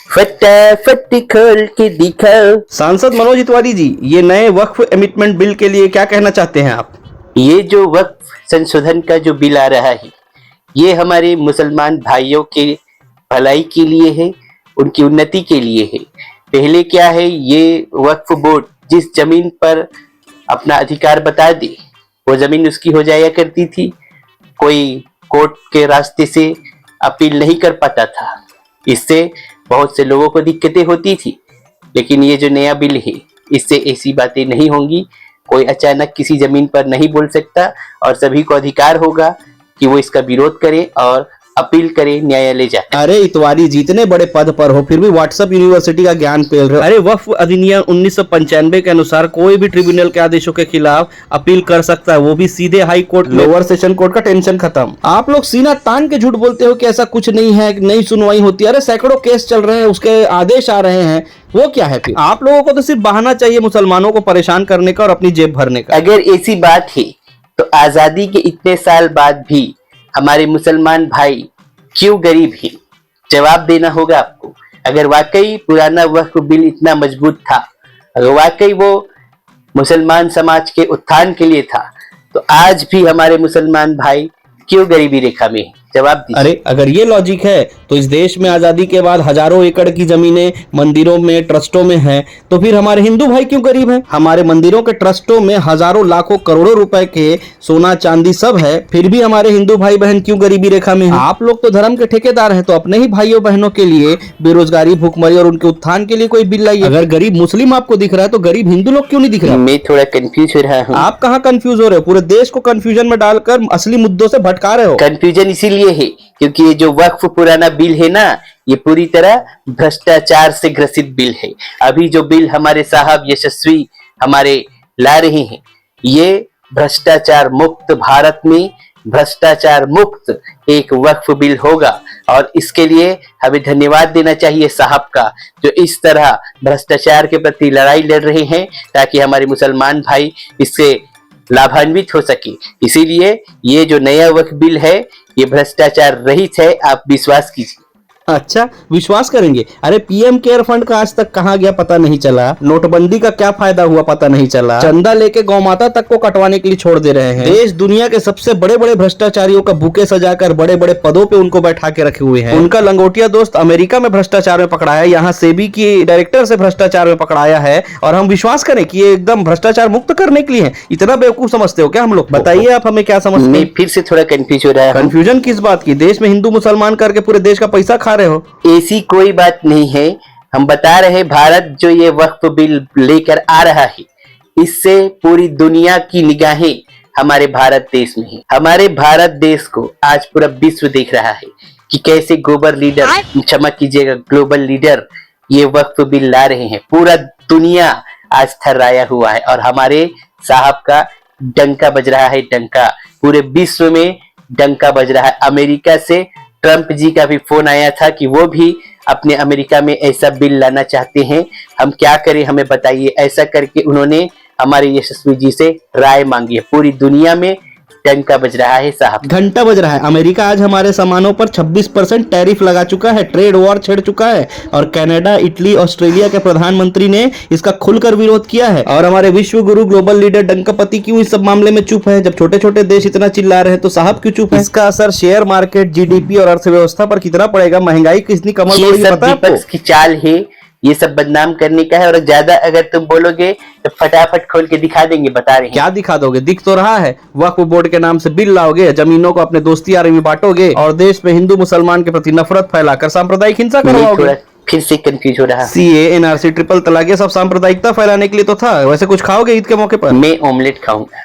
फटाफट खोल के दिखाओ। सांसद मनोज तिवारी जी, ये नए वक्फ अमेंडमेंट बिल के लिए क्या कहना चाहते हैं आप? ये जो वक्फ संशोधन का जो बिल आ रहा है, ये हमारे मुसलमान भाइयों के भलाई के लिए है, उनकी उन्नति के लिए है। पहले क्या है, ये वक्फ बोर्ड जिस जमीन पर अपना अधिकार बता दे वो जमीन उसकी हो जाया करती थी, कोई कोर्ट के रास्ते से अपील नहीं कर पाता था। इससे बहुत से लोगों को दिक्कतें होती थी। लेकिन ये जो नया बिल है, इससे ऐसी बातें नहीं होंगी। कोई अचानक किसी जमीन पर नहीं बोल सकता और सभी को अधिकार होगा कि वो इसका विरोध करे और अपील करे न्यायालय जाकर। अरे इतवारी जी, इतने बड़े पद पर हो फिर भी व्हाट्सएप यूनिवर्सिटी का ज्ञान पेल रहे हो। अरे वक्फ अधिनियम 1995 के अनुसार कोई भी ट्रिब्यूनल के आदेशों के खिलाफ अपील कर सकता है, वो भी सीधे high court, lower session court का टेंशन खत्म। आप लोग सीना तान के झूठ बोलते हो कि ऐसा कुछ नहीं है, नई सुनवाई होती है। अरे सैकड़ों केस चल रहे हैं, उसके आदेश आ रहे हैं, वो क्या है फिर? आप लोगों को तो सिर्फ बहाना चाहिए मुसलमानों को परेशान करने का और अपनी जेब भरने का। अगर ऐसी बात है तो आजादी के इतने साल बाद भी हमारे मुसलमान भाई क्यों गरीब हैं? जवाब देना होगा आपको। अगर वाकई पुराना वक्फ बिल इतना मजबूत था, अगर वाकई वो मुसलमान समाज के उत्थान के लिए था, तो आज भी हमारे मुसलमान भाई क्यों गरीबी रेखा में है? जवाब दीजिए। अरे अगर ये लॉजिक है तो इस देश में आजादी के बाद हजारों एकड़ की जमीनें मंदिरों में, ट्रस्टों में हैं, तो फिर हमारे हिंदू भाई क्यों गरीब हैं? हमारे मंदिरों के ट्रस्टों में हजारों लाखों करोड़ों रुपए के सोना चांदी सब है, फिर भी हमारे हिंदू भाई बहन क्यों गरीबी रेखा में हैं? आप लोग तो धर्म के ठेकेदार हैं, तो अपने ही भाइयों बहनों के लिए बेरोजगारी, भूखमरी और उनके उत्थान के लिए कोई बिल लाइए। अगर गरीब मुस्लिम आपको दिख रहा है तो गरीब हिंदू लोग क्यों नहीं दिख रहा? मैं थोड़ा कंफ्यूज हो रहा हूँ। आप कहाँ कंफ्यूज हो रहे हो? पूरे देश को कंफ्यूजन में डालकर असली मुद्दों से भटका रहे हो। कंफ्यूजन इसीलिए है क्योंकि ये जो वक्फ पुराना बिल है ना, ये पूरी तरह भ्रष्टाचार से ग्रसित बिल है। अभी जो बिल हमारे साहब यशस्वी हमारे ला रहे हैं, ये भ्रष्टाचार मुक्त भारत में भ्रष्टाचार मुक्त एक वक्फ बिल होगा। और इसके लिए हमें धन्यवाद देना चाहिए साहब का, जो इस तरह भ्रष्टाचार के प्रति लड़ाई लड़ रहे हैं ताकि हमारे मुसलमान भाई इससे लाभान्वित हो सके। इसीलिए ये जो नया वक्फ बिल है, ये भ्रष्टाचार रहित है, आप विश्वास कीजिए। अच्छा, विश्वास करेंगे? अरे पीएम केयर फंड का आज तक कहाँ गया पता नहीं चला, नोटबंदी का क्या फायदा हुआ पता नहीं चला, चंदा लेके गौ माता तक को कटवाने के लिए छोड़ दे रहे हैं। देश दुनिया के सबसे बड़े बड़े भ्रष्टाचारियों का बुके सजाकर बड़े बड़े पदों पे उनको बैठा के रखे हुए हैं। उनका लंगोटिया दोस्त अमेरिका में भ्रष्टाचार में पकड़ाया, यहाँ सेबी की डायरेक्टर से भ्रष्टाचार में पकड़ाया है, और हम विश्वास करें कि ये एकदम भ्रष्टाचार मुक्त करने के लिए है? इतना बेवकूफ समझते हो क्या हम लोग? बताइए आप हमें क्या समझते हैं? मैं फिर से थोड़ा कंफ्यूज हो रहा है। कंफ्यूजन किस बात की? देश में हिंदू मुसलमान करके पूरे देश का पैसा खा रहे हो। ऐसी कोई बात नहीं है। हम बता रहे भारत जो ये वक्फ बिल लेकर आ रहा है, इससे पूरी दुनिया की निगाहें हमारे भारत देश में है। हमारे भारत देश को आज पूरा विश्व देख रहा है कि कैसे ग्लोबल लीडर, क्षमा कीजिएगा, ग्लोबल लीडर ये वक्फ बिल ला रहे हैं। पूरा दुनिया आज थर्राया हुआ है और हमारे साहब का डंका बज रहा है। डंका पूरे विश्व में डंका बज रहा है। अमेरिका से ट्रंप जी का भी फोन आया था कि वो भी अपने अमेरिका में ऐसा बिल लाना चाहते हैं। हम क्या करें, हमें बताइए। ऐसा करके उन्होंने हमारे यशस्वी जी से राय मांगी है। पूरी दुनिया में डंका बज रहा है साहब, घंटा बज रहा है। अमेरिका आज हमारे सामानों पर 26% टैरिफ लगा चुका है, ट्रेड वॉर छेड़ चुका है, और कनाडा, इटली, ऑस्ट्रेलिया के प्रधानमंत्री ने इसका खुलकर विरोध किया है। और हमारे विश्व गुरु ग्लोबल लीडर डंकापति क्यों इस सब मामले में चुप है? जब छोटे छोटे देश इतना चिल्ला रहे हैं तो साहब क्यों चुप है? इसका असर शेयर मार्केट, जीडीपी और अर्थव्यवस्था पर कितना पड़ेगा? महंगाई कितनी कमर तोड़ी, पता है आपको? की चाल है, ये सब बदनाम करने का है। और ज्यादा अगर तुम बोलोगे तो फटाफट खोल के दिखा देंगे, बता रहे हैं। क्या दिखा दोगे? दिख तो रहा है। वक्फ बोर्ड के नाम से बिल लाओगे, जमीनों को अपने दोस्ती यारी में बांटोगे, और देश में हिंदू मुसलमान के प्रति नफरत फैलाकर सांप्रदायिक हिंसा करवाओगे। फिर से कंफ्यूज हो रहा है। सीए, एनआरसी, ट्रिपल तलाक, ये सब सांप्रदायिकता फैलाने के लिए तो था। वैसे कुछ खाओगे ईद के मौके पर? मैं ऑमलेट खाऊंगा।